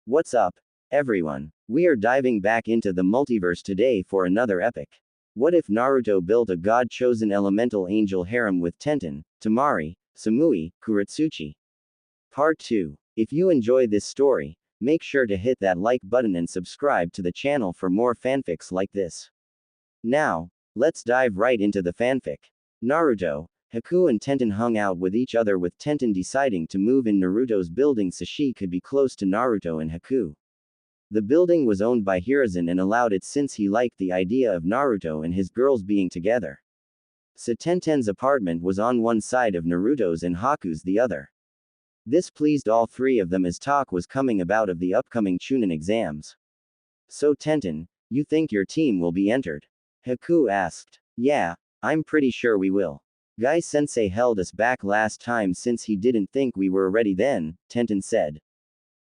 What's up, everyone? We are diving back into the multiverse today for another epic. What if Naruto built a god-chosen elemental angel harem with Tenten, Temari, Samui, Kurotsuchi? Part 2. If you enjoy this story, make sure to hit that like button and subscribe to the channel for more fanfics like this. Now, let's dive right into the fanfic. Naruto, Haku and Tenten hung out with each other, with Tenten deciding to move in Naruto's building so she could be close to Naruto and Haku. The building was owned by Hiruzen and allowed it since he liked the idea of Naruto and his girls being together. So Tenten's apartment was on one side of Naruto's and Haku's the other. This pleased all three of them as talk was coming about of the upcoming Chunin exams. So Tenten, you think your team will be entered? Haku asked. Yeah, I'm pretty sure we will. Guy-sensei held us back last time since he didn't think we were ready then, Tenten said.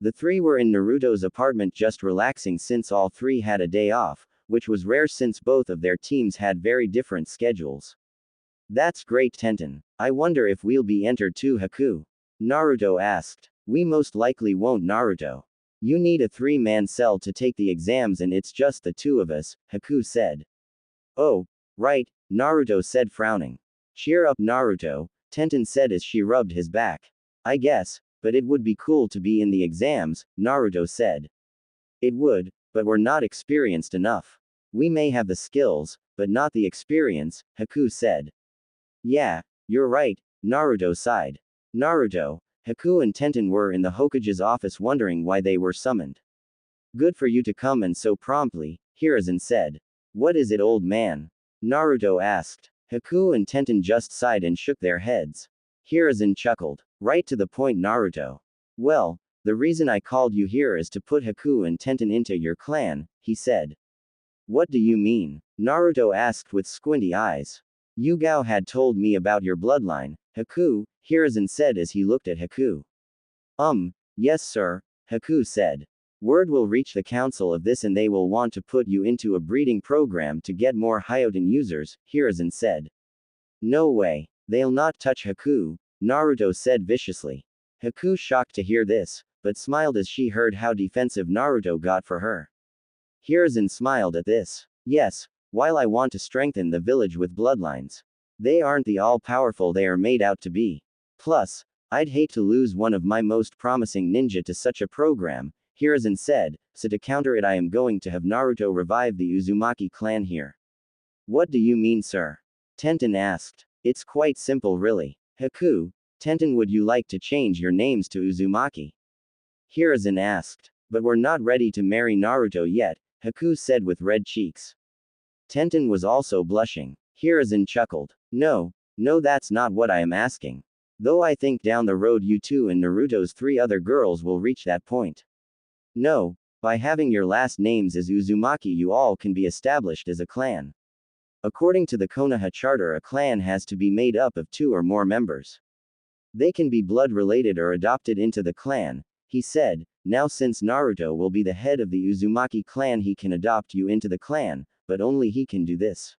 The three were in Naruto's apartment just relaxing since all three had a day off, which was rare since both of their teams had very different schedules. That's great, Tenten. I wonder if we'll be entered too, Haku. Naruto asked. We most likely won't, Naruto. You need a three-man cell to take the exams and it's just the two of us, Haku said. Oh, right, Naruto said, frowning. Cheer up, Naruto, Tenten said as she rubbed his back. I guess, but it would be cool to be in the exams, Naruto said. It would, but we're not experienced enough. We may have the skills, but not the experience, Haku said. Yeah, you're right, Naruto sighed. Naruto, Haku and Tenten were in the Hokage's office wondering why they were summoned. Good for you to come and so promptly, Hiruzen said. What is it, old man? Naruto asked. Haku and Tenten just sighed and shook their heads. Hiruzen chuckled. Right to the point, Naruto. Well, the reason I called you here is to put Haku and Tenten into your clan, he said. What do you mean? Naruto asked with squinty eyes. Yugao had told me about your bloodline, Haku, Hiruzen said as he looked at Haku. Yes sir, Haku said. Word will reach the council of this and they will want to put you into a breeding program to get more Hyoten users, Hiruzen said. No way. They'll not touch Haku, Naruto said viciously. Haku shocked to hear this, but smiled as she heard how defensive Naruto got for her. Hiruzen smiled at this. Yes, while I want to strengthen the village with bloodlines. They aren't the all-powerful they are made out to be. Plus, I'd hate to lose one of my most promising ninja to such a program, Hiruzen said, so to counter it I am going to have Naruto revive the Uzumaki clan here. What do you mean, sir? Tenten asked. It's quite simple really. Haku, Tenten, would you like to change your names to Uzumaki? Hiruzen asked. But we're not ready to marry Naruto yet, Haku said with red cheeks. Tenten was also blushing. Hiruzen chuckled. No, that's not what I am asking. Though I think down the road you two and Naruto's three other girls will reach that point. No, by having your last names as Uzumaki you all can be established as a clan. According to the Konoha Charter, a clan has to be made up of 2 or more members. They can be blood related or adopted into the clan, he said. Now since Naruto will be the head of the Uzumaki clan he can adopt you into the clan, but only he can do this.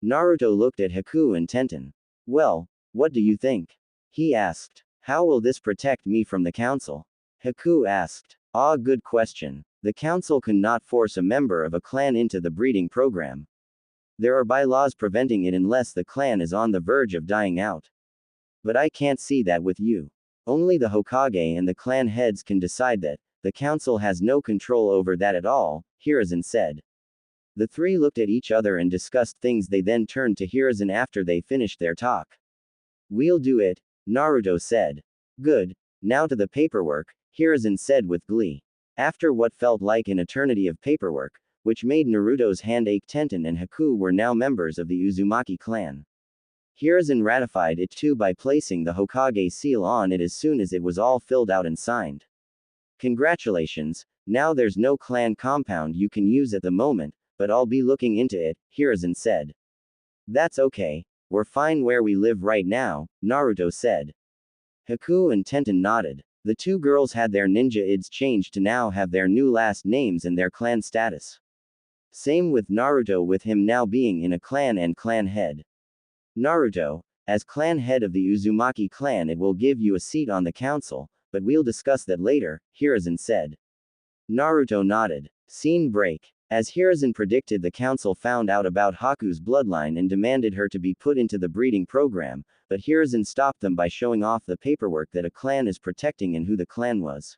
Naruto looked at Haku and Tenten. Well, what do you think? He asked. How will this protect me from the council? Haku asked. Ah, good question. The council cannot force a member of a clan into the breeding program. There are bylaws preventing it unless the clan is on the verge of dying out. But I can't see that with you. Only the Hokage and the clan heads can decide that. The council has no control over that at all, Hiruzen said. The three looked at each other and discussed things. They then turned to Hiruzen after they finished their talk. We'll do it, Naruto said. Good. Now to the paperwork, Hiruzen said with glee. After what felt like an eternity of paperwork, which made Naruto's hand ache, Tenten and Haku were now members of the Uzumaki clan. Hiruzen ratified it too by placing the Hokage seal on it as soon as it was all filled out and signed. Congratulations, now there's no clan compound you can use at the moment, but I'll be looking into it, Hiruzen said. That's okay, we're fine where we live right now, Naruto said. Haku and Tenten nodded. The two girls had their ninja ids changed to now have their new last names and their clan status. Same with Naruto, with him now being in a clan and clan head. Naruto, as clan head of the Uzumaki clan, it will give you a seat on the council, but we'll discuss that later, Hiruzen said. Naruto nodded. Scene break. As Hiruzen predicted, the council found out about Haku's bloodline and demanded her to be put into the breeding program, but Hiruzen stopped them by showing off the paperwork that a clan is protecting and who the clan was.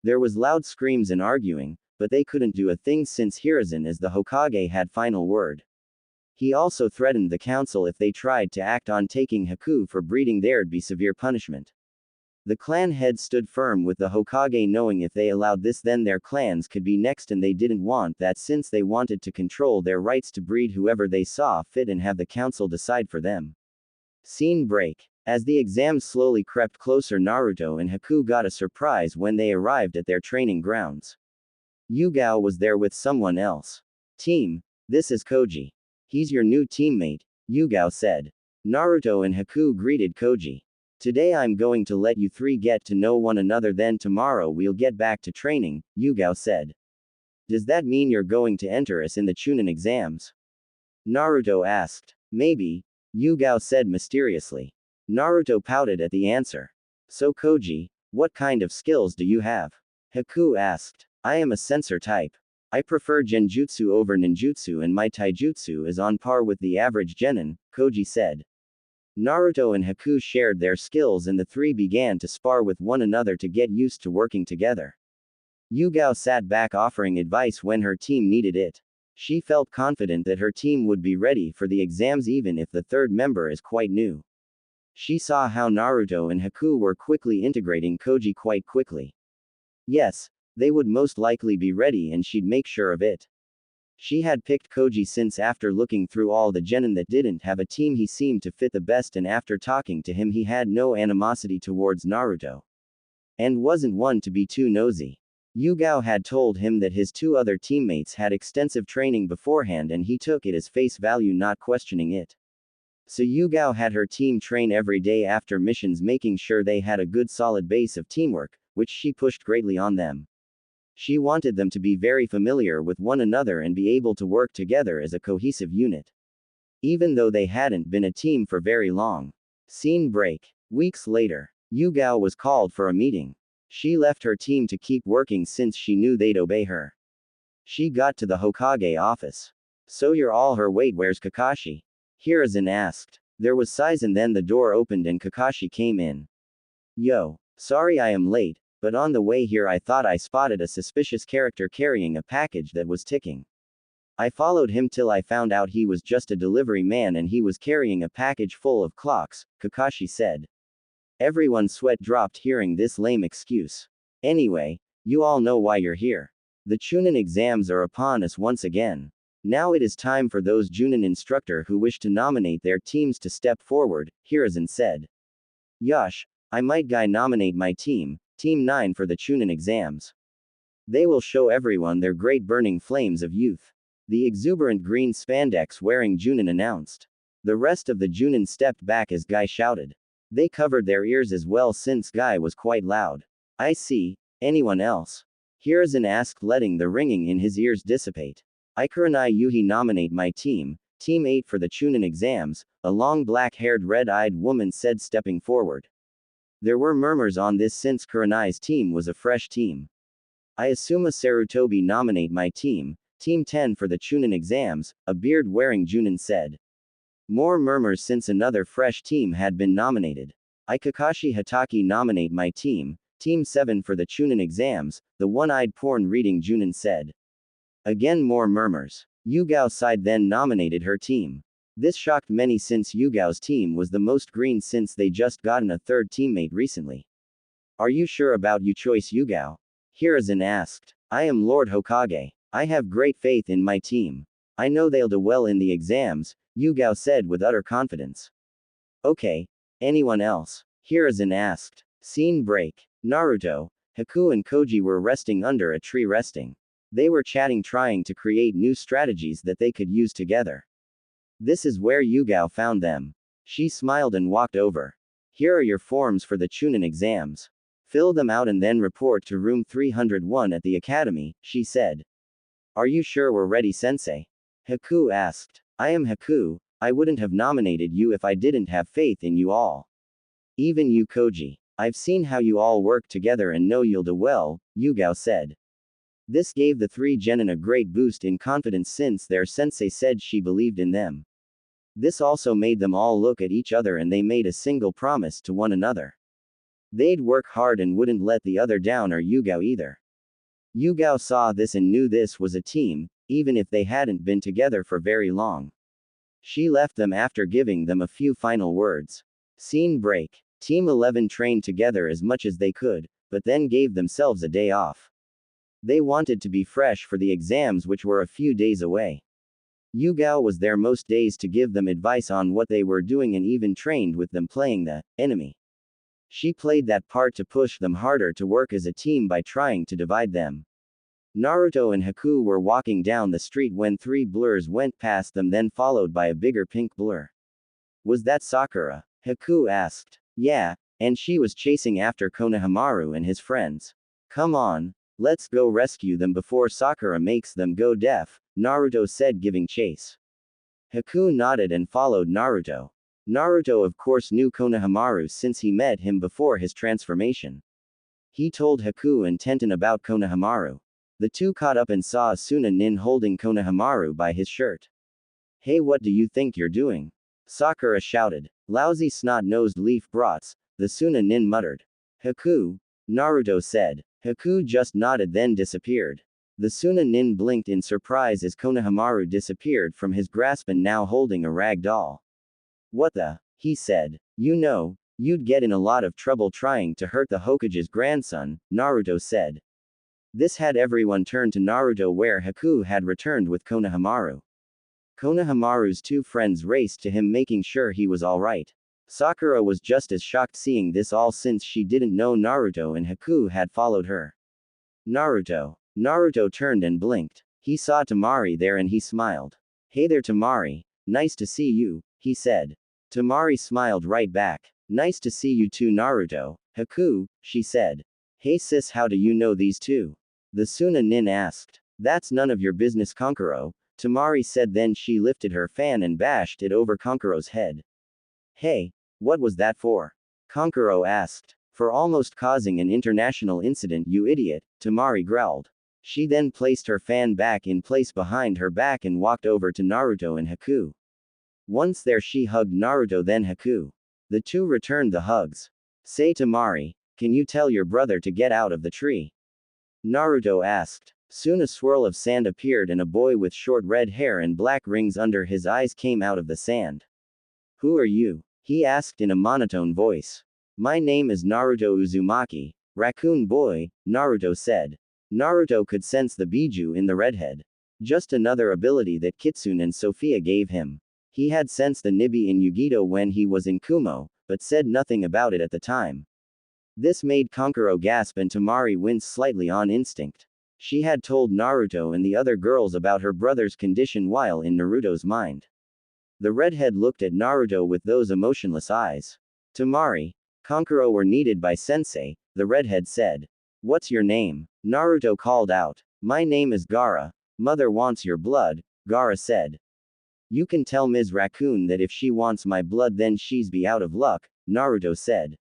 There was loud screams and arguing, but they couldn't do a thing since Hiruzen as the Hokage had final word. He also threatened the council if they tried to act on taking Haku for breeding there'd be severe punishment. The clan heads stood firm with the Hokage, knowing if they allowed this then their clans could be next, and they didn't want that since they wanted to control their rights to breed whoever they saw fit and have the council decide for them. Scene break. As the exams slowly crept closer, Naruto and Haku got a surprise when they arrived at their training grounds. Yugao was there with someone else. Team, this is Koji. He's your new teammate, Yugao said. Naruto and Haku greeted Koji. Today I'm going to let you three get to know one another, then tomorrow we'll get back to training, Yugao said. Does that mean you're going to enter us in the Chunin exams? Naruto asked. Maybe, Yugao said mysteriously. Naruto pouted at the answer. So Koji, what kind of skills do you have? Haku asked. I am a sensor type. I prefer genjutsu over ninjutsu and my taijutsu is on par with the average genin, Koji said. Naruto and Haku shared their skills and the three began to spar with one another to get used to working together. Yugao sat back offering advice when her team needed it. She felt confident that her team would be ready for the exams even if the third member is quite new. She saw how Naruto and Haku were quickly integrating Koji quite quickly. Yes, they would most likely be ready and she'd make sure of it. She had picked Koji since after looking through all the genin that didn't have a team he seemed to fit the best, and after talking to him he had no animosity towards Naruto. And wasn't one to be too nosy. Yugao had told him that his two other teammates had extensive training beforehand and he took it as face value, not questioning it. So Yugao had her team train every day after missions, making sure they had a good solid base of teamwork, which she pushed greatly on them. She wanted them to be very familiar with one another and be able to work together as a cohesive unit. Even though they hadn't been a team for very long. Scene break. Weeks later, Yugao was called for a meeting. She left her team to keep working since she knew they'd obey her. She got to the Hokage office. So you're all her. Wait, where's Kakashi? Hiruzen asked. There was sighs and then the door opened and Kakashi came in. Yo, sorry I am late, but on the way here I thought I spotted a suspicious character carrying a package that was ticking. I followed him till I found out he was just a delivery man and he was carrying a package full of clocks, Kakashi said. Everyone's sweat dropped hearing this lame excuse. Anyway, you all know why you're here. The Chunin exams are upon us once again. Now it is time for those Junin instructor who wish to nominate their teams to step forward, Hiruzen said. Yosh, I might nominate my team, Team 9 for the Chunin exams. They will show everyone their great burning flames of youth. The exuberant green spandex wearing Junin announced. The rest of the Junin stepped back as Guy shouted. They covered their ears as well since Guy was quite loud. I see. Anyone else? Hiruzen asked, letting the ringing in his ears dissipate. I Kurenai Yuhi nominate my team, Team 8 for the Chunin exams, a long black-haired red-eyed woman said, stepping forward. There were murmurs on this since Kurenai's team was a fresh team. I Asuma Sarutobi nominate my team, Team 10 for the Chunin exams, a beard-wearing Junin said. More murmurs since another fresh team had been nominated. I Kakashi Hatake nominate my team, Team 7 for the Chunin exams, the one-eyed porn-reading Junin said. Again more murmurs. Yugao side then nominated her team. This shocked many since Yugao's team was the most green since they just gotten a third teammate recently. Are you sure about your choice, Yugao? Hiruzen asked. I am Lord Hokage. I have great faith in my team. I know they'll do well in the exams, Yugao said with utter confidence. Okay. Anyone else? Hiruzen asked. Scene break. Naruto, Haku and Koji were resting under a tree resting. They were chatting, trying to create new strategies that they could use together. This is where Yugao found them. She smiled and walked over. Here are your forms for the Chunin exams. Fill them out and then report to room 301 at the academy, she said. Are you sure we're ready, sensei? Haku asked. I am Haku. I wouldn't have nominated you if I didn't have faith in you all. Even you, Koji. I've seen how you all work together and know you'll do well, Yugao said. This gave the three genin a great boost in confidence since their sensei said she believed in them. This also made them all look at each other and they made a single promise to one another. They'd work hard and wouldn't let the other down or Yugao either. Yugao saw this and knew this was a team, even if they hadn't been together for very long. She left them after giving them a few final words. Scene break. Team 11 trained together as much as they could, but then gave themselves a day off. They wanted to be fresh for the exams which were a few days away. Yugao was there most days to give them advice on what they were doing and even trained with them playing the enemy. She played that part to push them harder to work as a team by trying to divide them. Naruto and Haku were walking down the street when three blurs went past them, then followed by a bigger pink blur. Was that Sakura? Haku asked. Yeah, and she was chasing after Konohamaru and his friends. Come on, let's go rescue them before Sakura makes them go deaf, Naruto said, giving chase. Haku nodded and followed Naruto. Naruto of course knew Konohamaru since he met him before his transformation. He told Haku and Tenten about Konohamaru. The two caught up and saw Asuna Nin holding Konohamaru by his shirt. Hey, what do you think you're doing? Sakura shouted. Lousy snot-nosed leaf brats, the Suna Nin muttered. Haku, Naruto said. Haku just nodded then disappeared. The Suna Nin blinked in surprise as Konohamaru disappeared from his grasp and now holding a rag doll. What the? He said. You know, you'd get in a lot of trouble trying to hurt the Hokage's grandson, Naruto said. This had everyone turn to Naruto where Haku had returned with Konohamaru. Konohamaru's two friends raced to him making sure he was alright. Sakura was just as shocked seeing this all since she didn't know Naruto and Haku had followed her. Naruto. Naruto turned and blinked. He saw Temari there and he smiled. Hey there Temari, nice to see you, he said. Temari smiled right back. Nice to see you too Naruto. Haku, she said. Hey sis, how do you know these two? The Suna Nin asked. That's none of your business Kankuro, Temari said, then she lifted her fan and bashed it over Kankuro's head. Hey, what was that for? Kankuro asked. For almost causing an international incident you idiot, Temari growled. She then placed her fan back in place behind her back and walked over to Naruto and Haku. Once there she hugged Naruto then Haku. The two returned the hugs. Say Temari, can you tell your brother to get out of the tree? Naruto asked. Soon a swirl of sand appeared and a boy with short red hair and black rings under his eyes came out of the sand. Who are you? He asked in a monotone voice. My name is Naruto Uzumaki, raccoon boy, Naruto said. Naruto could sense the Biju in the redhead. Just another ability that Kitsune and Sophia gave him. He had sensed the Nibi in Yugito when he was in Kumo, but said nothing about it at the time. This made Kankuro gasp and Temari wince slightly on instinct. She had told Naruto and the other girls about her brother's condition while in Naruto's mind. The redhead looked at Naruto with those emotionless eyes. Temari, Kankuro were needed by sensei, the redhead said. What's your name? Naruto called out. My name is Gaara. Mother wants your blood, Gaara said. You can tell Ms. Raccoon that if she wants my blood then she's be out of luck, Naruto said.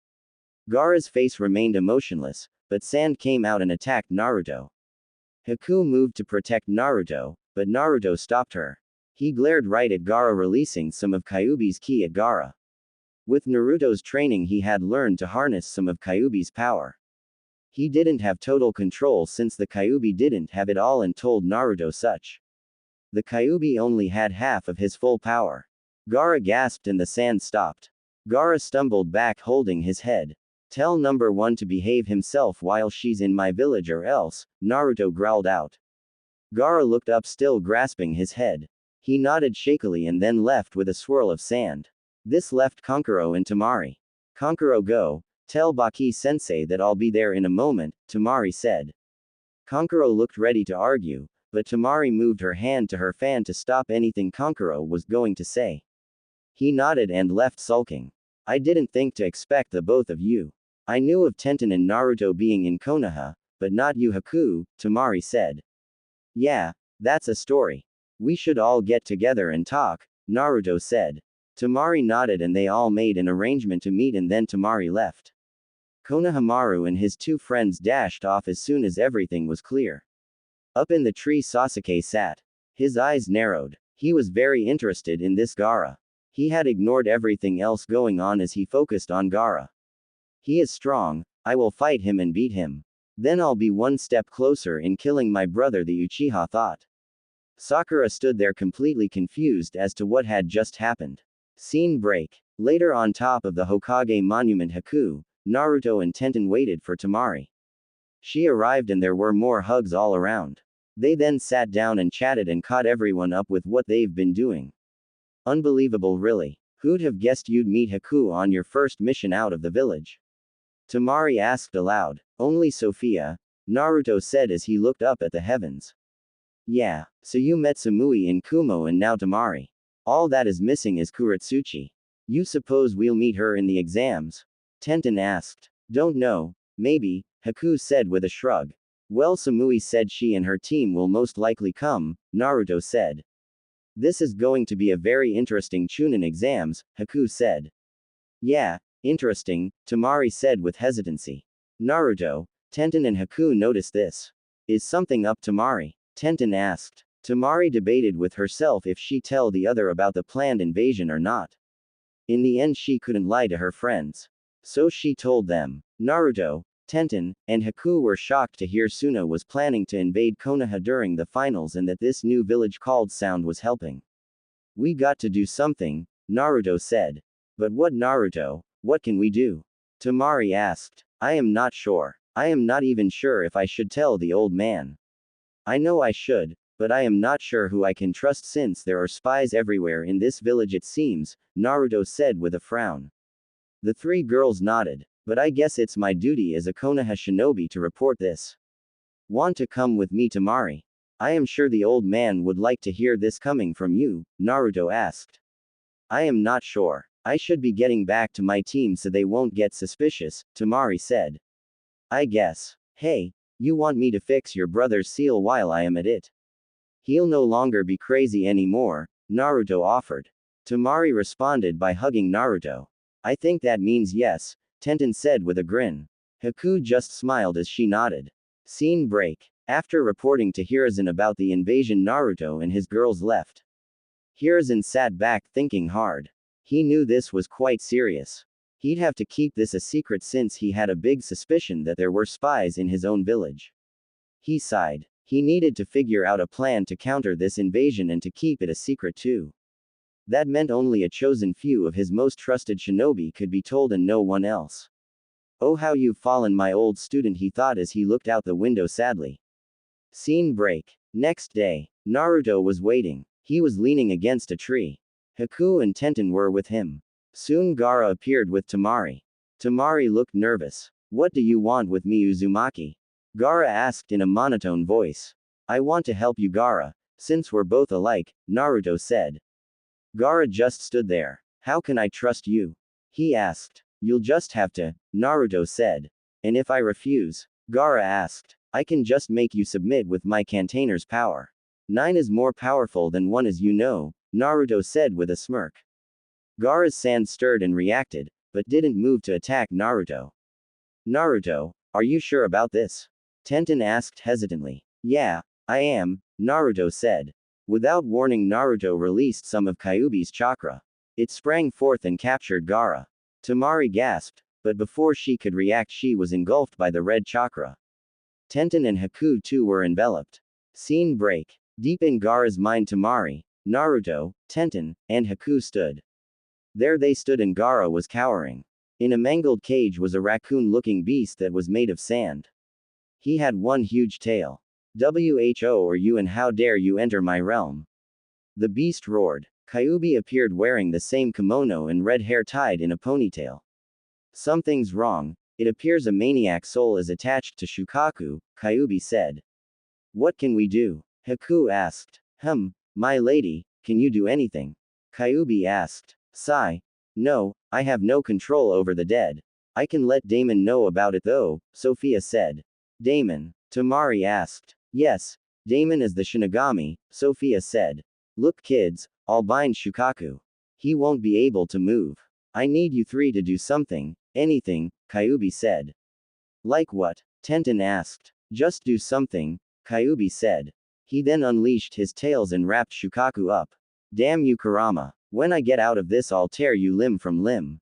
Gaara's face remained emotionless, but sand came out and attacked Naruto. Haku moved to protect Naruto, but Naruto stopped her. He glared right at Gaara, releasing some of Kyuubi's ki at Gaara. With Naruto's training he had learned to harness some of Kyuubi's power. He didn't have total control since the Kyuubi didn't have it all and told Naruto such. The Kyuubi only had half of his full power. Gaara gasped and the sand stopped. Gaara stumbled back holding his head. Tell number 1 to behave himself while she's in my village or else, Naruto growled out. Gaara looked up still grasping his head. He nodded shakily and then left with a swirl of sand. This left Kankuro and Temari. Kankuro go, tell Baki sensei that I'll be there in a moment, Temari said. Kankuro looked ready to argue, but Temari moved her hand to her fan to stop anything Kankuro was going to say. He nodded and left sulking. I didn't think to expect the both of you. I knew of Tenten and Naruto being in Konoha, but not you Haku, Temari said. Yeah, that's a story. We should all get together and talk, Naruto said. Temari nodded and they all made an arrangement to meet and then Temari left. Konohamaru and his two friends dashed off as soon as everything was clear. Up in the tree Sasuke sat. His eyes narrowed. He was very interested in this Gaara. He had ignored everything else going on as he focused on Gaara. He is strong, I will fight him and beat him. Then I'll be one step closer in killing my brother, the Uchiha thought. Sakura stood there completely confused as to what had just happened. Scene break. Later on top of the Hokage monument Haku, Naruto and Tenten waited for Temari. She arrived and there were more hugs all around. They then sat down and chatted and caught everyone up with what they've been doing. Unbelievable really. Who'd have guessed you'd meet Haku on your first mission out of the village? Temari asked aloud. Only Sophia, Naruto said as he looked up at the heavens. Yeah, so you met Samui in Kumo and now Temari. All that is missing is Kurotsuchi. You suppose we'll meet her in the exams? Tenten asked. Don't know, maybe, Haku said with a shrug. Well, Samui said she and her team will most likely come, Naruto said. This is going to be a very interesting Chunin exams, Haku said. Yeah, interesting, Temari said with hesitancy. Naruto, Tenten and Haku noticed this. Is something up, Temari? Tenten asked. Temari debated with herself if she tell the other about the planned invasion or not. In the end she couldn't lie to her friends. So she told them. Naruto, Tenten, and Haku were shocked to hear Suna was planning to invade Konoha during the finals and that this new village called Sound was helping. We got to do something, Naruto said. But what, Naruto? What can we do? Temari asked. I am not sure. I am not even sure if I should tell the old man. I know I should, but I am not sure who I can trust since there are spies everywhere in this village it seems, Naruto said with a frown. The three girls nodded. But I guess it's my duty as a Konoha shinobi to report this. Want to come with me, Temari? I am sure the old man would like to hear this coming from you, Naruto asked. I am not sure. I should be getting back to my team so they won't get suspicious, Temari said. I guess. Hey, you want me to fix your brother's seal while I am at it? He'll no longer be crazy anymore, Naruto offered. Temari responded by hugging Naruto. I think that means yes, Tenten said with a grin. Haku just smiled as she nodded. Scene break. After reporting to Hiruzen about the invasion, Naruto and his girls left. Hiruzen sat back thinking hard. He knew this was quite serious. He'd have to keep this a secret since he had a big suspicion that there were spies in his own village. He sighed. He needed to figure out a plan to counter this invasion and to keep it a secret too. That meant only a chosen few of his most trusted shinobi could be told and no one else. Oh, how you've fallen, my old student, he thought as he looked out the window sadly. Scene break. Next day, Naruto was waiting. He was leaning against a tree. Haku and Tenten were with him. Soon Gaara appeared with Temari. Temari looked nervous. What do you want with me, Uzumaki? Gaara asked in a monotone voice. I want to help you, Gaara. Since we're both alike, Naruto said. Gaara just stood there. How can I trust you? He asked. You'll just have to, Naruto said. And if I refuse? Gaara asked. I can just make you submit with my container's power. 9 is more powerful than 1 as you know, Naruto said with a smirk. Gaara's sand stirred and reacted, but didn't move to attack Naruto. Naruto, are you sure about this? Tenten asked hesitantly. Yeah, I am, Naruto said. Without warning, Naruto released some of Kyuubi's chakra. It sprang forth and captured Gaara. Temari gasped, but before she could react she was engulfed by the red chakra. Tenten and Haku too were enveloped. Scene break. Deep in Gaara's mind, Temari, Naruto, Tenten, and Haku stood. There they stood and Gaara was cowering. In a mangled cage was a raccoon-looking beast that was made of sand. He had one huge tail. Who are you and how dare you enter my realm? The beast roared. Kyuubi appeared wearing the same kimono and red hair tied in a ponytail. Something's wrong. It appears a maniac soul is attached to Shukaku, Kyuubi said. What can we do? Haku asked. My lady, can you do anything? Kyuubi asked. Sigh. No, I have no control over the dead. I can let Damon know about it though, Sophia said. Damon? Temari asked. Yes, Damon is the Shinigami, Sophia said. Look kids, I'll bind Shukaku. He won't be able to move. I need you three to do something, anything, Kyuubi said. Like what? Tenten asked. Just do something, Kyuubi said. He then unleashed his tails and wrapped Shukaku up. Damn you Kurama. When I get out of this I'll tear you limb from limb.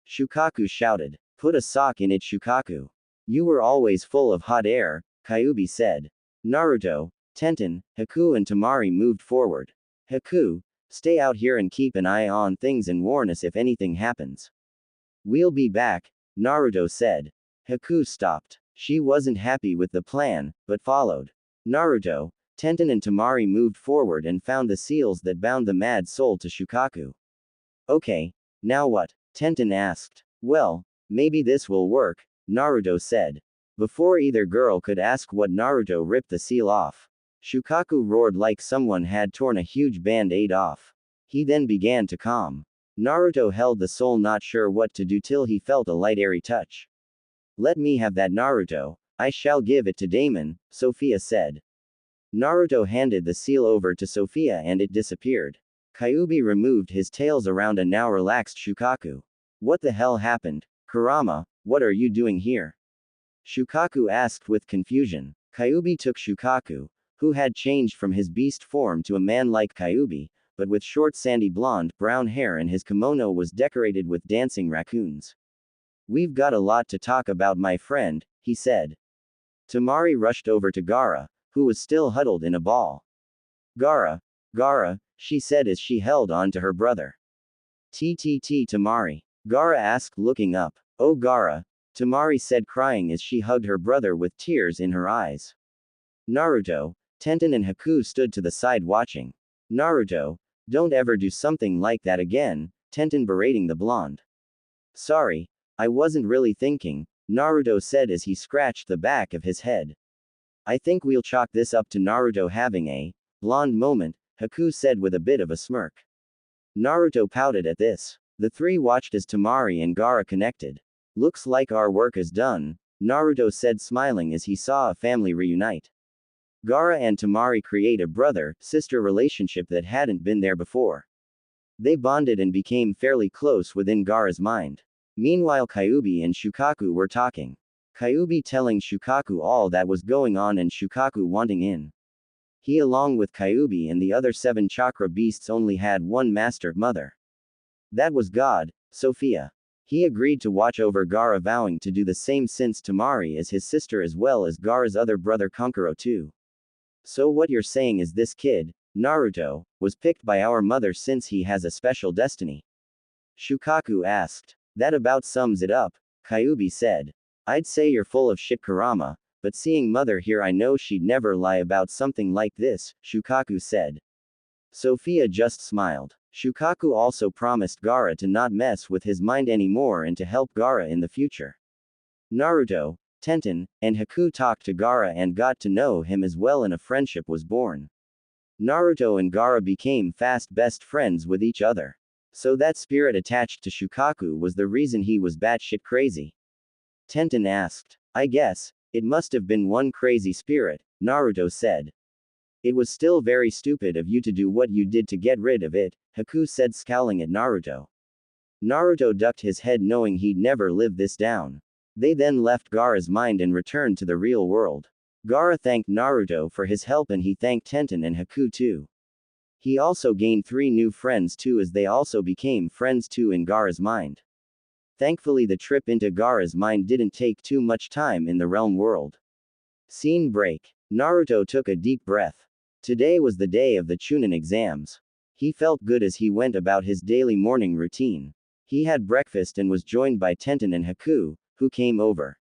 Shukaku shouted. Put a sock in it Shukaku. You were always full of hot air, Kyuubi said. Naruto, Tenten, Haku and Temari moved forward. Haku, stay out here and keep an eye on things and warn us if anything happens. We'll be back, Naruto said. Haku stopped. She wasn't happy with the plan, but followed. Naruto, Tenten and Temari moved forward and found the seals that bound the mad soul to Shukaku. Okay, now what? Tenten asked. Well, maybe this will work, Naruto said. Before either girl could ask what, Naruto ripped the seal off. Shukaku roared like someone had torn a huge band-aid off. He then began to calm. Naruto held the soul, not sure what to do till he felt a light airy touch. Let me have that Naruto, I shall give it to Damon, Sophia said. Naruto handed the seal over to Sophia and it disappeared. Kyuubi removed his tails around a now relaxed Shukaku. What the hell happened? Kurama, what are you doing here? Shukaku asked with confusion. Kyuubi took Shukaku, who had changed from his beast form to a man like Kyuubi, but with short sandy blonde, brown hair, and his kimono was decorated with dancing raccoons. We've got a lot to talk about, my friend, he said. Temari rushed over to Gaara, who was still huddled in a ball. Gaara, she said as she held on to her brother. TTT Temari. Gaara asked, looking up. Oh Gaara, Temari said, crying as she hugged her brother with tears in her eyes. Naruto, Tenten and Haku stood to the side watching. Naruto, don't ever do something like that again, Tenten berating the blonde. Sorry, I wasn't really thinking, Naruto said as he scratched the back of his head. I think we'll chalk this up to Naruto having a blonde moment, Haku said with a bit of a smirk. Naruto pouted at this. The three watched as Temari and Gaara connected. Looks like our work is done, Naruto said, smiling as he saw a family reunite. Gaara and Temari create a brother-sister relationship that hadn't been there before. They bonded and became fairly close within Gaara's mind. Meanwhile, Kyuubi and Shukaku were talking. Kyuubi telling Shukaku all that was going on and Shukaku wanting in. He, along with Kyuubi and the other 7 chakra beasts, only had one master mother. That was God, Sophia. He agreed to watch over Gaara, vowing to do the same since Temari is his sister as well as Gaara's other brother Kankuro too. So what you're saying is this kid, Naruto, was picked by our mother since he has a special destiny? Shukaku asked. That about sums it up, Kyuubi said. I'd say you're full of shit Kurama, but seeing mother here I know she'd never lie about something like this, Shukaku said. Sophia just smiled. Shukaku also promised Gaara to not mess with his mind anymore and to help Gaara in the future. Naruto, Tenten, and Haku talked to Gaara and got to know him as well, and a friendship was born. Naruto and Gaara became fast best friends with each other. So that spirit attached to Shukaku was the reason he was batshit crazy? Tenten asked. I guess, it must have been one crazy spirit, Naruto said. It was still very stupid of you to do what you did to get rid of it, Haku said, scowling at Naruto. Naruto ducked his head knowing he'd never live this down. They then left Gaara's mind and returned to the real world. Gaara thanked Naruto for his help and he thanked Tenten and Haku too. He also gained 3 new friends too, as they also became friends too in Gaara's mind. Thankfully the trip into Gaara's mind didn't take too much time in the realm world. Scene break. Naruto took a deep breath. Today was the day of the Chunin exams. He felt good as he went about his daily morning routine. He had breakfast and was joined by Tenten and Haku, who came over.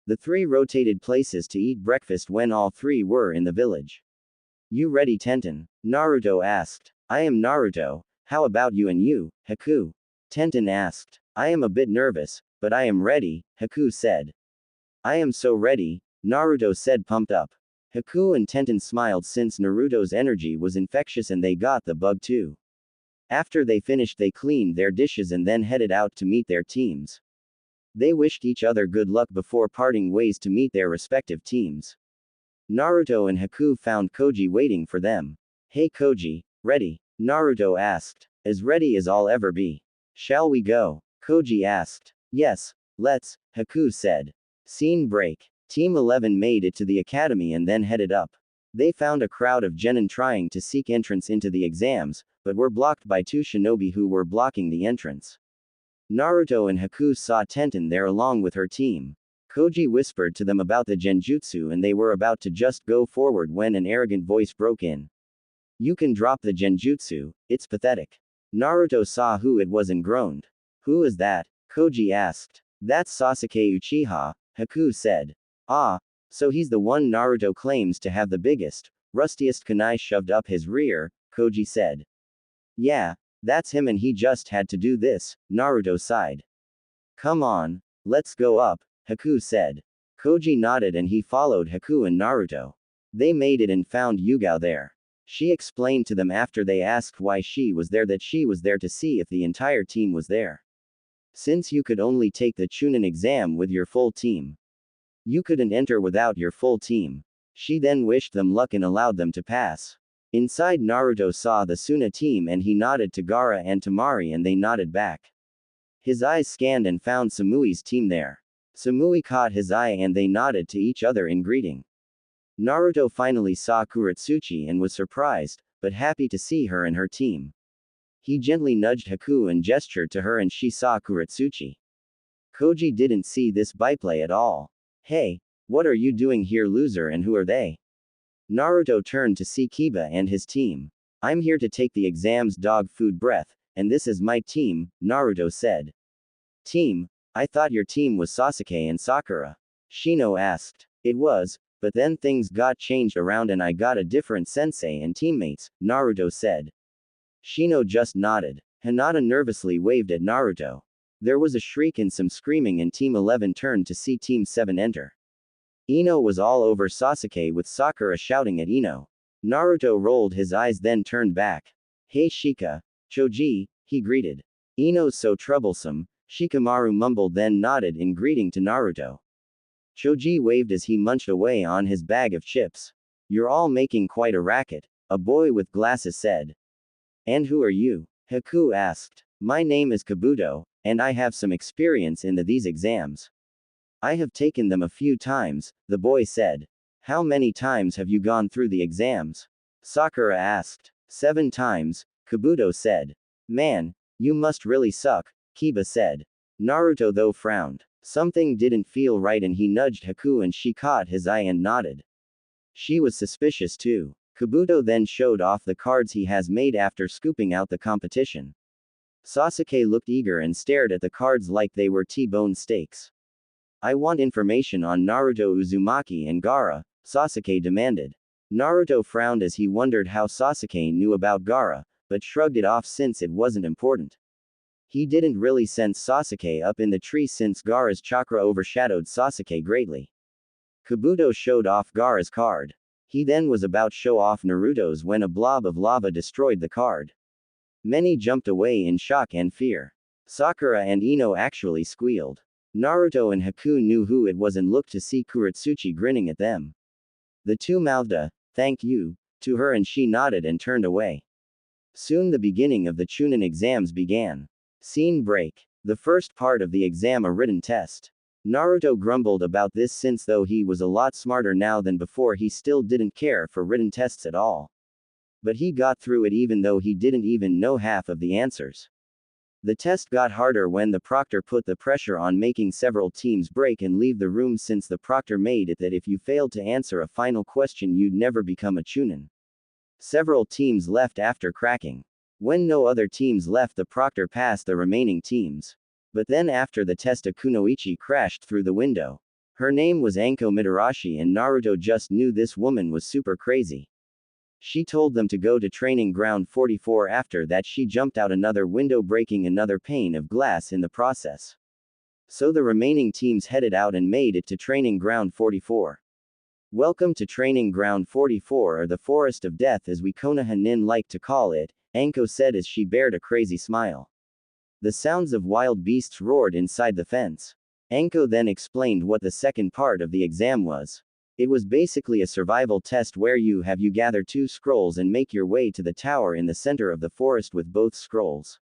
The 3 rotated places to eat breakfast when all 3 were in the village. You ready, Tenten? Naruto asked. I am Naruto, how about you and you, Haku? Tenten asked. I am a bit nervous, but I am ready, Haku said. I am so ready, Naruto said, pumped up. Haku and Tenten smiled since Naruto's energy was infectious and they got the bug too. After they finished they cleaned their dishes and then headed out to meet their teams. They wished each other good luck before parting ways to meet their respective teams. Naruto and Haku found Koji waiting for them. Hey Koji, ready? Naruto asked. As ready as I'll ever be. Shall we go? Koji asked. Yes, let's, Haku said. Scene break. Team 11 made it to the academy and then headed up. They found a crowd of genin trying to seek entrance into the exams, but were blocked by two shinobi who were blocking the entrance. Naruto and Haku saw Tenten there along with her team. Koji whispered to them about the genjutsu and they were about to just go forward when an arrogant voice broke in. You can drop the genjutsu, it's pathetic. Naruto saw who it was and groaned. Who is that? Koji asked. That's Sasuke Uchiha, Haku said. Ah, so he's the one Naruto claims to have the biggest, rustiest kunai shoved up his rear, Koji said. Yeah, that's him and he just had to do this, Naruto sighed. Come on, let's go up, Haku said. Koji nodded and he followed Haku and Naruto. They made it and found Yugao there. She explained to them after they asked why she was there that she was there to see if the entire team was there. Since you could only take the Chunin exam with your full team, you couldn't enter without your full team. She then wished them luck and allowed them to pass. Inside, Naruto saw the Suna team and he nodded to Gaara and Temari and they nodded back. His eyes scanned and found Samui's team there. Samui caught his eye and they nodded to each other in greeting. Naruto finally saw Kurotsuchi and was surprised, but happy to see her and her team. He gently nudged Haku and gestured to her and she saw Kurotsuchi. Koji didn't see this byplay at all. Hey, what are you doing here, loser, and who are they? Naruto turned to see Kiba and his team. I'm here to take the exams, dog food breath, and this is my team, Naruto said. Team? I thought your team was Sasuke and Sakura. Shino asked. It was, but then things got changed around and I got a different sensei and teammates, Naruto said. Shino just nodded. Hinata nervously waved at Naruto. There was a shriek and some screaming and Team 11 turned to see Team 7 enter. Ino was all over Sasuke with Sakura shouting at Ino. Naruto rolled his eyes then turned back. Hey Shika, Choji, he greeted. Ino's so troublesome, Shikamaru mumbled then nodded in greeting to Naruto. Choji waved as he munched away on his bag of chips. You're all making quite a racket, a boy with glasses said. And who are you? Haku asked. My name is Kabuto, and I have some experience in these exams. I have taken them a few times, the boy said. How many times have you gone through the exams? Sakura asked. 7 times, Kabuto said. Man, you must really suck, Kiba said. Naruto though frowned. Something didn't feel right and he nudged Haku and she caught his eye and nodded. She was suspicious too. Kabuto then showed off the cards he has made after scooping out the competition. Sasuke looked eager and stared at the cards like they were T-bone steaks. I want information on Naruto Uzumaki and Gaara, Sasuke demanded. Naruto frowned as he wondered how Sasuke knew about Gaara, but shrugged it off since it wasn't important. He didn't really sense Sasuke up in the tree since Gaara's chakra overshadowed Sasuke greatly. Kabuto showed off Gaara's card. He then was about to show off Naruto's when a blob of lava destroyed the card. Many jumped away in shock and fear. Sakura and Ino actually squealed. Naruto and Haku knew who it was and looked to see Kurotsuchi grinning at them. The two mouthed a, thank you, to her and she nodded and turned away. Soon the beginning of the Chunin exams began. Scene break. The first part of the exam, a written test. Naruto grumbled about this since though he was a lot smarter now than before he still didn't care for written tests at all. But he got through it even though he didn't even know half of the answers. The test got harder when the proctor put the pressure on making several teams break and leave the room since the proctor made it that if you failed to answer a final question you'd never become a Chunin. Several teams left after cracking. When no other teams left the proctor passed the remaining teams. But then after the test a kunoichi crashed through the window. Her name was Anko Mitarashi and Naruto just knew this woman was super crazy. She told them to go to training ground 44 after that she jumped out another window breaking another pane of glass in the process. So the remaining teams headed out and made it to training ground 44. Welcome to training ground 44 or the forest of death as we Konoha-nin like to call it, Anko said as she bared a crazy smile. The sounds of wild beasts roared inside the fence. Anko then explained what the second part of the exam was. It was basically a survival test where you gather 2 scrolls and make your way to the tower in the center of the forest with both scrolls.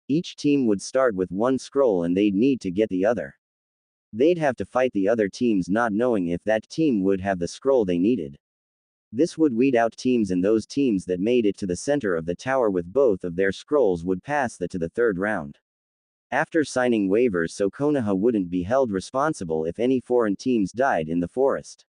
Each team would start with 1 scroll and they'd need to get the other. They'd have to fight the other teams not knowing if that team would have the scroll they needed. This would weed out teams, and those teams that made it to the center of the tower with both of their scrolls would pass to the third round. After signing waivers so Konoha wouldn't be held responsible if any foreign teams died in the forest.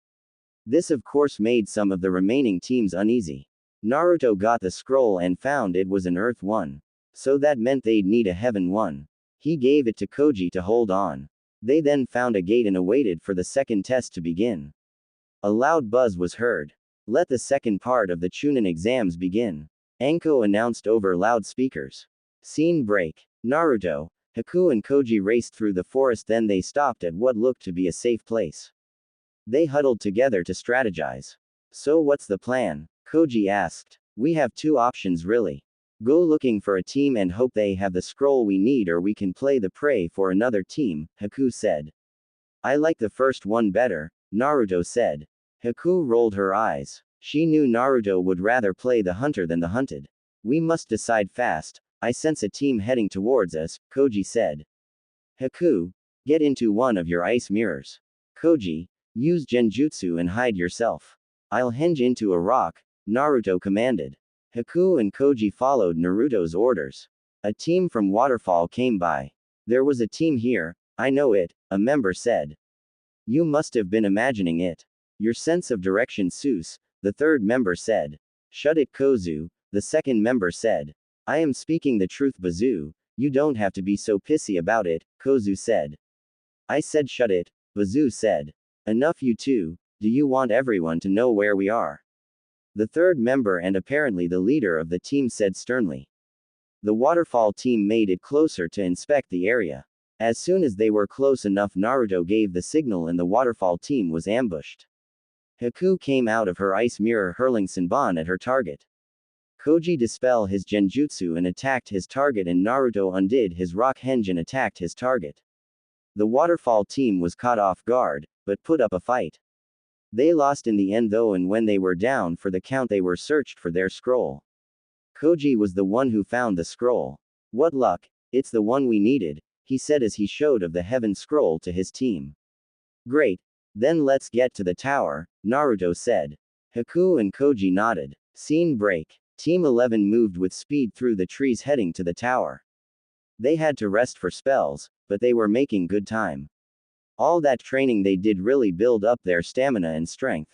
This of course made some of the remaining teams uneasy. Naruto got the scroll and found it was an Earth one. So that meant they'd need a Heaven one. He gave it to Koji to hold on. They then found a gate and awaited for the second test to begin. A loud buzz was heard. Let the second part of the Chunin exams begin. Anko announced over loudspeakers. Scene break. Naruto, Haku and Koji raced through the forest, then they stopped at what looked to be a safe place. They huddled together to strategize. So what's the plan? Koji asked. We have two options really. Go looking for a team and hope they have the scroll we need, or we can play the prey for another team, Haku said. I like the first one better, Naruto said. Haku rolled her eyes. She knew Naruto would rather play the hunter than the hunted. We must decide fast. I sense a team heading towards us, Koji said. Haku, get into one of your ice mirrors. Koji, use genjutsu and hide yourself. I'll hinge into a rock, Naruto commanded. Haku and Koji followed Naruto's orders. A team from Waterfall came by. There was a team here, I know it, a member said. You must have been imagining it. Your sense of direction Seuss, the third member said. Shut it Kozu, the second member said. I am speaking the truth Bazoo, you don't have to be so pissy about it, Kozu said. I said shut it, Bazoo said. Enough you two, do you want everyone to know where we are? The third member and apparently the leader of the team said sternly. The waterfall team made it closer to inspect the area. As soon as they were close enough, Naruto gave the signal and the waterfall team was ambushed. Haku came out of her ice mirror hurling Senbon at her target. Koji dispelled his genjutsu and attacked his target, and Naruto undid his rock henge and attacked his target. The waterfall team was caught off guard, but put up a fight. They lost in the end though, and when they were down for the count they were searched for their scroll. Koji was the one who found the scroll. What luck, it's the one we needed, he said as he showed of the heaven scroll to his team. Great. Then let's get to the tower, Naruto said. Haku and Koji nodded. Scene break. Team 11 moved with speed through the trees heading to the tower. They had to rest for spells, but they were making good time. All that training they did really build up their stamina and strength.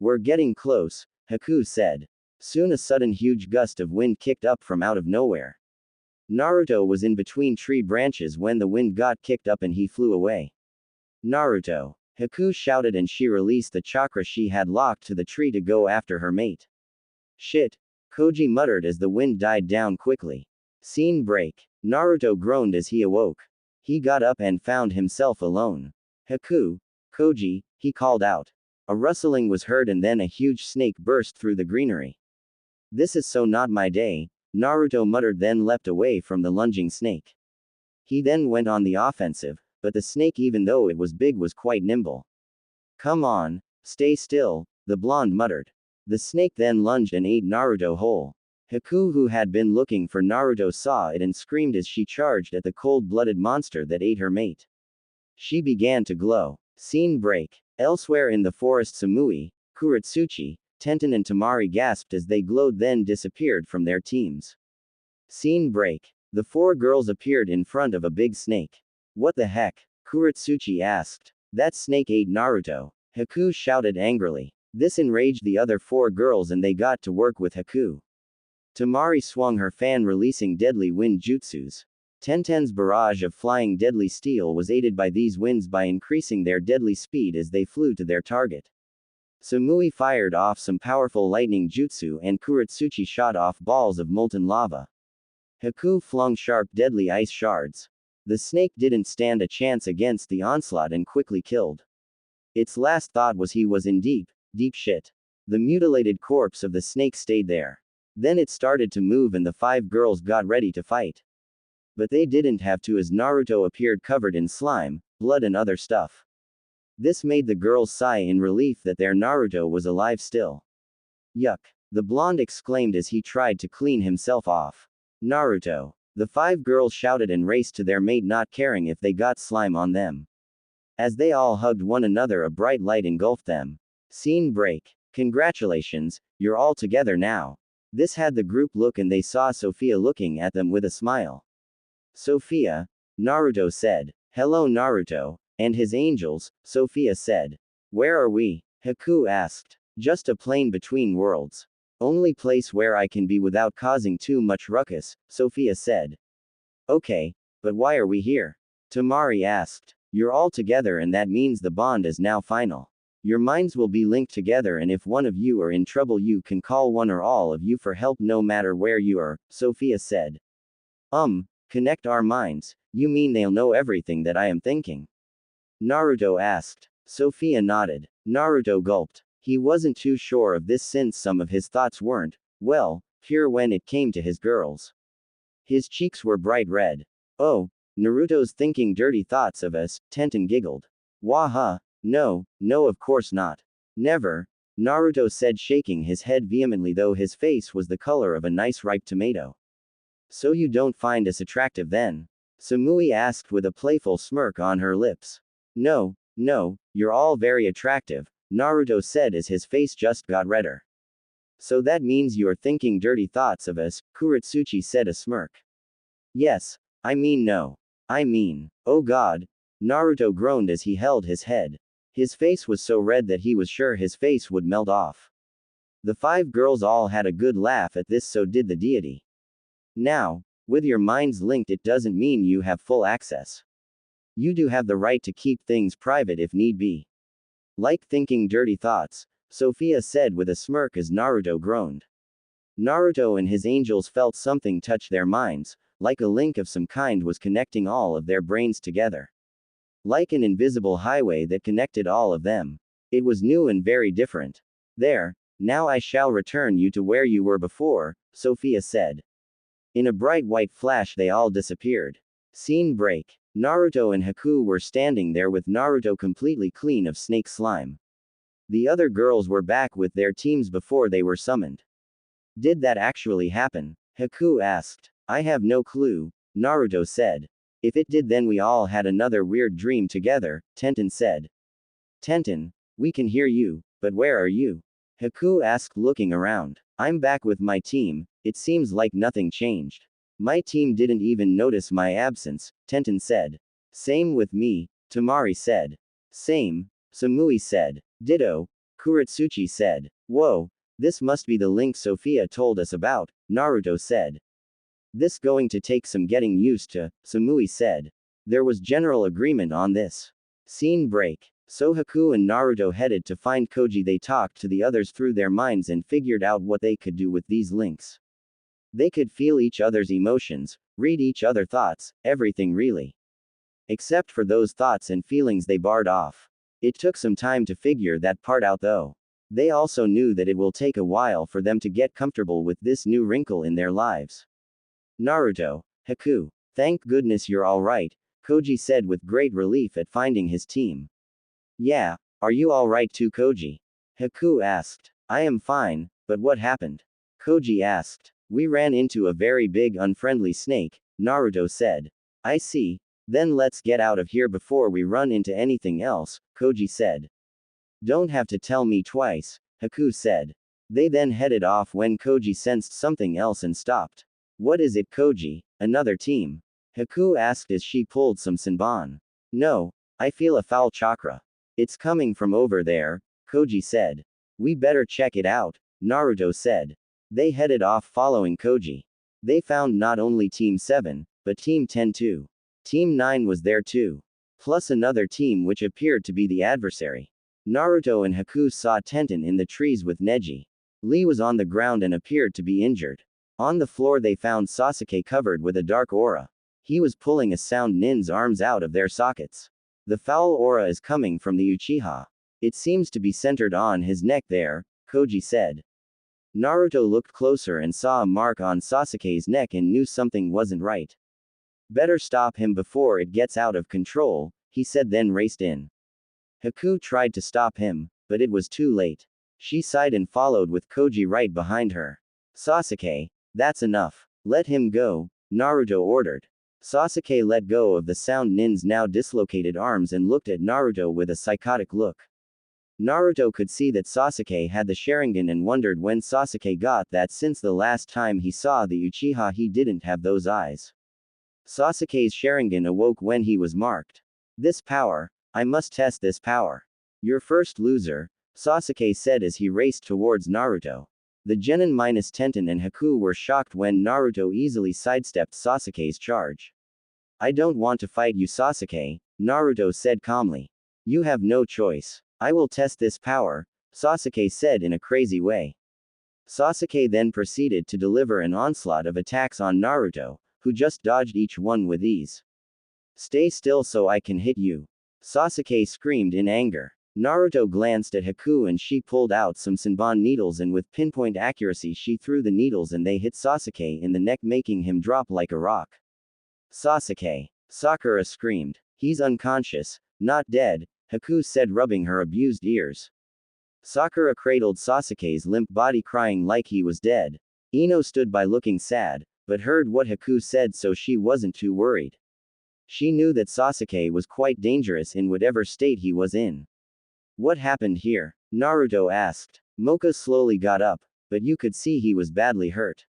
We're getting close, Haku said. Soon a sudden huge gust of wind kicked up from out of nowhere. Naruto was in between tree branches when the wind got kicked up and he flew away. Naruto, Haku shouted, and she released the chakra she had locked to the tree to go after her mate. Shit, Koji muttered as the wind died down quickly. Scene break. Naruto groaned as he awoke. He got up and found himself alone. Haku, Koji, he called out. A rustling was heard and then a huge snake burst through the greenery. This is so not my day, Naruto muttered, then leapt away from the lunging snake. He then went on the offensive, but the snake, even though it was big, was quite nimble. Come on, stay still, the blonde muttered. The snake then lunged and ate Naruto whole. Haku, who had been looking for Naruto, saw it and screamed as she charged at the cold-blooded monster that ate her mate. She began to glow. Scene break. Elsewhere in the forest, Samui, Kurotsuchi, Tenten and Temari gasped as they glowed, then disappeared from their teams. Scene break. The four girls appeared in front of a big snake. What the heck? Kurotsuchi asked. That snake ate Naruto, Haku shouted angrily. This enraged the other four girls and they got to work with Haku. Temari swung her fan, releasing deadly wind jutsus. Tenten's barrage of flying deadly steel was aided by these winds by increasing their deadly speed as they flew to their target. Samui fired off some powerful lightning jutsu and Kurotsuchi shot off balls of molten lava. Haku flung sharp deadly ice shards. The snake didn't stand a chance against the onslaught and quickly killed. Its last thought was he was in deep shit. The mutilated corpse of the snake stayed there. Then it started to move and the five girls got ready to fight. But they didn't have to, as Naruto appeared covered in slime, blood and other stuff. This made the girls sigh in relief that their Naruto was alive still. Yuck, the blonde exclaimed as he tried to clean himself off. Naruto. The five girls shouted and raced to their mate, not caring if they got slime on them. As they all hugged one another, a bright light engulfed them. Scene break. Congratulations, you're all together now. This had the group look and they saw Sophia looking at them with a smile. Sophia, Naruto said. Hello Naruto, and his angels, Sophia said. Where are we? Haku asked. Just a plane between worlds. Only place where I can be without causing too much ruckus, Sophia said. Okay, but why are we here? Temari asked. You're all together and that means the bond is now final. Your minds will be linked together and if one of you are in trouble you can call one or all of you for help no matter where you are, Sophia said. Connect our minds, you mean they'll know everything that I am thinking? Naruto asked. Sophia nodded. Naruto gulped. He wasn't too sure of this since some of his thoughts weren't, well, pure when it came to his girls. His cheeks were bright red. Oh, Naruto's thinking dirty thoughts of us, Tenten giggled. Waha, no, of course not. Never, Naruto said shaking his head vehemently though his face was the color of a nice ripe tomato. So you don't find us attractive then? Samui asked with a playful smirk on her lips. No, you're all very attractive, Naruto said as his face just got redder. So that means you're thinking dirty thoughts of us, Kurotsuchi said a smirk. Yes, I mean no. I mean, oh god, Naruto groaned as he held his head. His face was so red that he was sure his face would melt off. The 5 girls all had a good laugh at this, so did the deity. Now, with your minds linked it doesn't mean you have full access. You do have the right to keep things private if need be. Like thinking dirty thoughts, Sophia said with a smirk as Naruto groaned. Naruto and his angels felt something touch their minds, like a link of some kind was connecting all of their brains together. Like an invisible highway that connected all of them. It was new and very different. There, now I shall return you to where you were before, Sophia said. In a bright white flash they all disappeared. Scene break. Naruto and Haku were standing there with Naruto completely clean of snake slime. The other girls were back with their teams before they were summoned. Did that actually happen? Haku asked. I have no clue, Naruto said. If it did then we all had another weird dream together, Tenten said. Tenten, we can hear you, but where are you? Haku asked looking around. I'm back with my team, it seems like nothing changed. My team didn't even notice my absence, Tenten said. Same with me, Temari said. Same, Samui said. Ditto, Kurotsuchi said. Whoa, this must be the link Sophia told us about, Naruto said. This going to take some getting used to, Samui said. There was general agreement on this. Scene break. So Haku and Naruto headed to find Koji. They talked to the others through their minds and figured out what they could do with these links. They could feel each other's emotions, read each other's thoughts, everything really. Except for those thoughts and feelings they barred off. It took some time to figure that part out though. They also knew that it will take a while for them to get comfortable with this new wrinkle in their lives. Naruto, Haku, thank goodness you're alright, Koji said with great relief at finding his team. Yeah, are you alright too Koji? Haku asked. I am fine, but what happened? Koji asked. We ran into a very big unfriendly snake, Naruto said. I see, then let's get out of here before we run into anything else, Koji said. Don't have to tell me twice, Haku said. They then headed off when Koji sensed something else and stopped. What is it Koji? Another team? Haku asked as she pulled some Senbon. No, I feel a foul chakra. It's coming from over there, Koji said. We better check it out, Naruto said. They headed off following Koji. They found not only Team 7, but Team 10 too. Team 9 was there too. Plus another team which appeared to be the adversary. Naruto and Haku saw Tenten in the trees with Neji. Lee was on the ground and appeared to be injured. On the floor they found Sasuke covered with a dark aura. He was pulling a sound nin's arms out of their sockets. The foul aura is coming from the Uchiha. It seems to be centered on his neck there, Koji said. Naruto looked closer and saw a mark on Sasuke's neck and knew something wasn't right. Better stop him before it gets out of control, he said then raced in. Haku tried to stop him, but it was too late. She sighed and followed with Koji right behind her. Sasuke, that's enough. Let him go, Naruto ordered. Sasuke let go of the Sound Nin's now dislocated arms and looked at Naruto with a psychotic look. Naruto could see that Sasuke had the Sharingan and wondered when Sasuke got that, since the last time he saw the Uchiha he didn't have those eyes. Sasuke's Sharingan awoke when he was marked. This power. I must test this power. You're first, loser, Sasuke said as he raced towards Naruto. The Genin minus Tenten and Haku were shocked when Naruto easily sidestepped Sasuke's charge. I don't want to fight you, Sasuke, Naruto said calmly. You have no choice. I will test this power, Sasuke said in a crazy way. Sasuke then proceeded to deliver an onslaught of attacks on Naruto, who just dodged each one with ease. Stay still so I can hit you, Sasuke screamed in anger. Naruto glanced at Haku and she pulled out some Senbon needles and with pinpoint accuracy she threw the needles and they hit Sasuke in the neck, making him drop like a rock. Sasuke! Sakura screamed. He's unconscious, not dead, Haku said, rubbing her abused ears. Sakura cradled Sasuke's limp body, crying like he was dead. Ino stood by looking sad, but heard what Haku said, so she wasn't too worried. She knew that Sasuke was quite dangerous in whatever state he was in. What happened here? Naruto asked. Mocha slowly got up, but you could see he was badly hurt.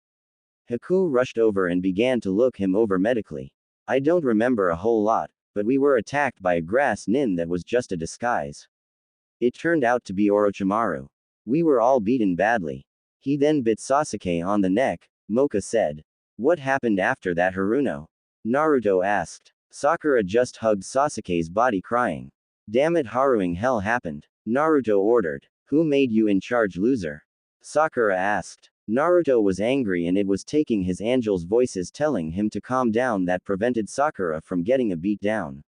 Haku rushed over and began to look him over medically. I don't remember a whole lot, but we were attacked by a grass nin that was just a disguise. It turned out to be Orochimaru. We were all beaten badly. He then bit Sasuke on the neck, Mocha said. What happened after that, Haruno? Naruto asked. Sakura just hugged Sasuke's body, crying. Damn it, harrowing hell happened. Naruto ordered. Who made you in charge, loser? Sakura asked. Naruto was angry and it was taking his angel's voices telling him to calm down that prevented Sakura from getting a beat down.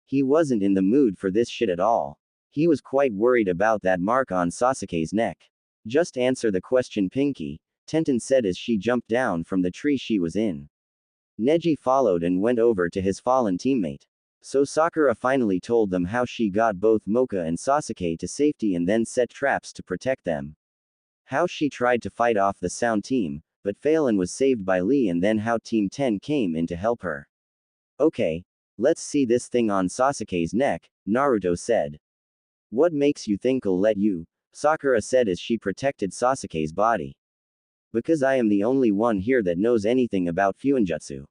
He wasn't in the mood for this shit at all. He was quite worried about that mark on Sasuke's neck. Just answer the question, Pinky, Tenten said as she jumped down from the tree she was in. Neji followed and went over to his fallen teammate. So Sakura finally told them how she got both Mocha and Sasuke to safety and then set traps to protect them. How she tried to fight off the Sound team, but failed and was saved by Lee, and then how Team 10 came in to help her. Okay, let's see this thing on Sasuke's neck, Naruto said. What makes you think I'll let you? Sakura said as she protected Sasuke's body. Because I am the only one here that knows anything about Fuinjutsu.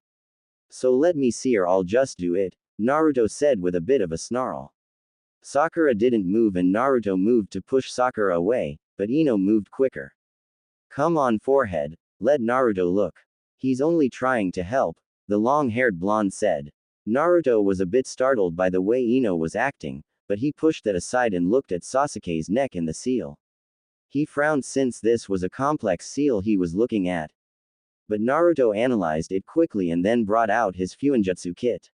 So let me see, or I'll just do it, Naruto said with a bit of a snarl. Sakura didn't move and Naruto moved to push Sakura away, but Ino moved quicker. Come on, forehead, let Naruto look. He's only trying to help, the long-haired blonde said. Naruto was a bit startled by the way Ino was acting, but he pushed that aside and looked at Sasuke's neck and the seal. He frowned since this was a complex seal he was looking at. But Naruto analyzed it quickly and then brought out his Fuinjutsu kit.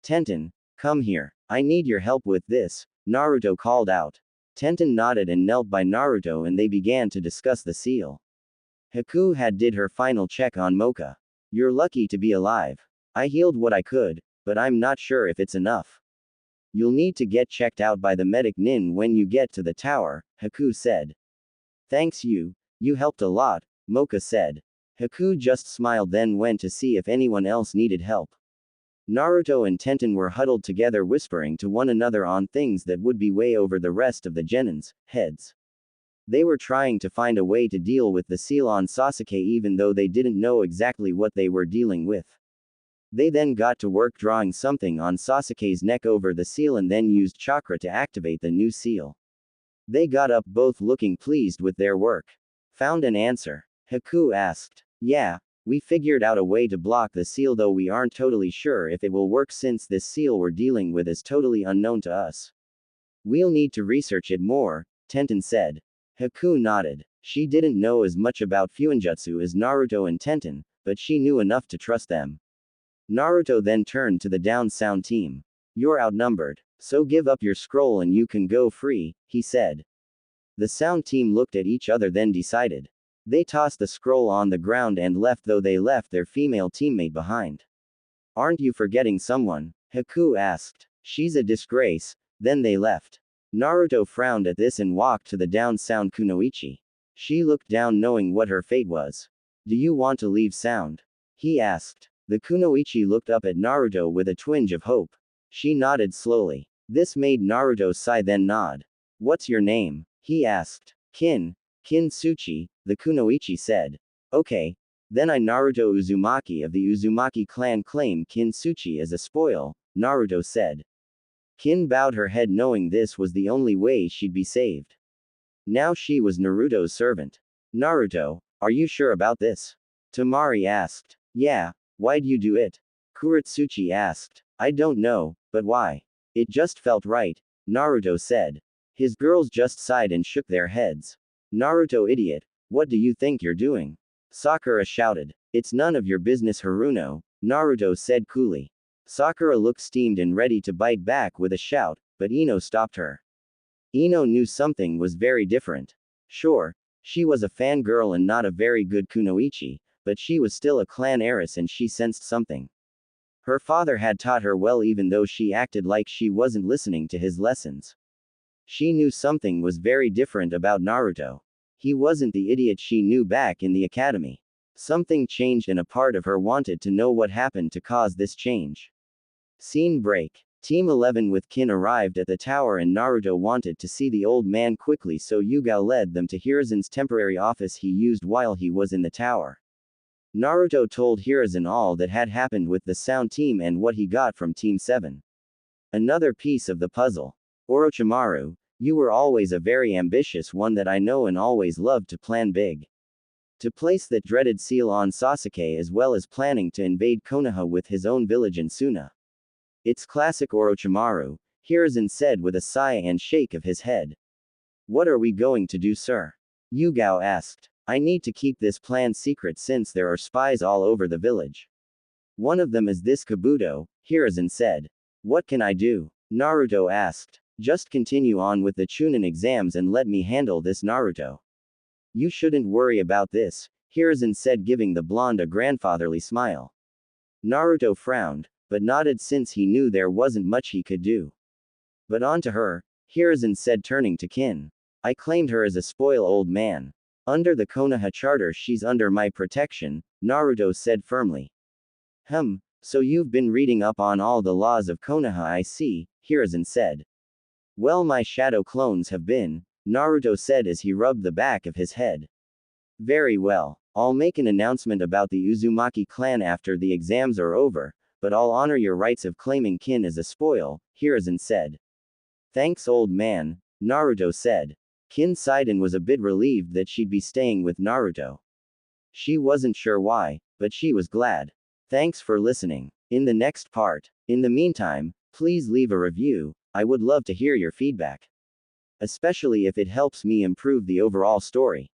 Tenten, come here, I need your help with this, Naruto called out. Tenten nodded and knelt by Naruto and they began to discuss the seal. Haku had did her final check on Mocha. You're lucky to be alive. I healed what I could, but I'm not sure if it's enough. You'll need to get checked out by the medic nin when you get to the tower, Haku said. Thanks, you helped a lot, Mocha said. Haku just smiled then went to see if anyone else needed help. Naruto and Tenten were huddled together whispering to one another on things that would be way over the rest of the Genins' heads. They were trying to find a way to deal with the seal on Sasuke even though they didn't know exactly what they were dealing with. They then got to work drawing something on Sasuke's neck over the seal and then used chakra to activate the new seal. They got up both looking pleased with their work. Found an answer? Haku asked. Yeah. We figured out a way to block the seal, though we aren't totally sure if it will work since this seal we're dealing with is totally unknown to us. We'll need to research it more, Tenten said. Haku nodded. She didn't know as much about Fuinjutsu as Naruto and Tenten, but she knew enough to trust them. Naruto then turned to the down Sound team. You're outnumbered, so give up your scroll and you can go free, he said. The Sound team looked at each other then decided. They tossed the scroll on the ground and left, though they left their female teammate behind. Aren't you forgetting someone? Haku asked. She's a disgrace. Then they left. Naruto frowned at this and walked to the down Sound Kunoichi. She looked down knowing what her fate was. Do you want to leave Sound? He asked. The kunoichi looked up at Naruto with a twinge of hope. She nodded slowly. This made Naruto sigh then nod. What's your name? He asked. Kin-Suchi, the kunoichi said. Okay. Then I Naruto Uzumaki of the Uzumaki clan claim Kin-Suchi as a spoil, Naruto said. Kin bowed her head knowing this was the only way she'd be saved. Now she was Naruto's servant. Naruto, are you sure about this? Temari asked. Yeah, why'd you do it? Kurotsuchi asked. I don't know, but why? It just felt right, Naruto said. His girls just sighed and shook their heads. Naruto idiot, what do you think you're doing? Sakura shouted. It's none of your business Haruno, Naruto said coolly. Sakura looked steamed and ready to bite back with a shout, but Ino stopped her. Ino knew something was very different. Sure, she was a fangirl and not a very good kunoichi, but she was still a clan heiress and she sensed something. Her father had taught her well even though she acted like she wasn't listening to his lessons. She knew something was very different about Naruto. He wasn't the idiot she knew back in the academy. Something changed and a part of her wanted to know what happened to cause this change. Scene break. Team 11 with Kin arrived at the tower and Naruto wanted to see the old man quickly so Yugao led them to Hiruzen's temporary office he used while he was in the tower. Naruto told Hiruzen all that had happened with the sound team and what he got from Team 7. Another piece of the puzzle. Orochimaru, you were always a very ambitious one that I know and always loved to plan big. To place that dreaded seal on Sasuke as well as planning to invade Konoha with his own village in Suna. It's classic Orochimaru, Hiruzen said with a sigh and shake of his head. What are we going to do, sir? Yugao asked. I need to keep this plan secret since there are spies all over the village. One of them is this Kabuto, Hiruzen said. What can I do? Naruto asked. Just continue on with the Chunin exams and let me handle this, Naruto. You shouldn't worry about this, Hiruzen said, giving the blonde a grandfatherly smile. Naruto frowned, but nodded since he knew there wasn't much he could do. But on to her, Hiruzen said, turning to Kin. I claimed her as a spoil old man. Under the Konoha charter she's under my protection, Naruto said firmly. So you've been reading up on all the laws of Konoha, I see, Hiruzen said. Well, my shadow clones have been, Naruto said as he rubbed the back of his head. Very well, I'll make an announcement about the Uzumaki clan after the exams are over, but I'll honor your rights of claiming Kin as a spoil, Hiruzen said. Thanks, old man, Naruto said. Kin sighed and was a bit relieved that she'd be staying with Naruto. She wasn't sure why, but she was glad. Thanks for listening. In the next part. In the meantime, please leave a review, I would love to hear your feedback. Especially if it helps me improve the overall story.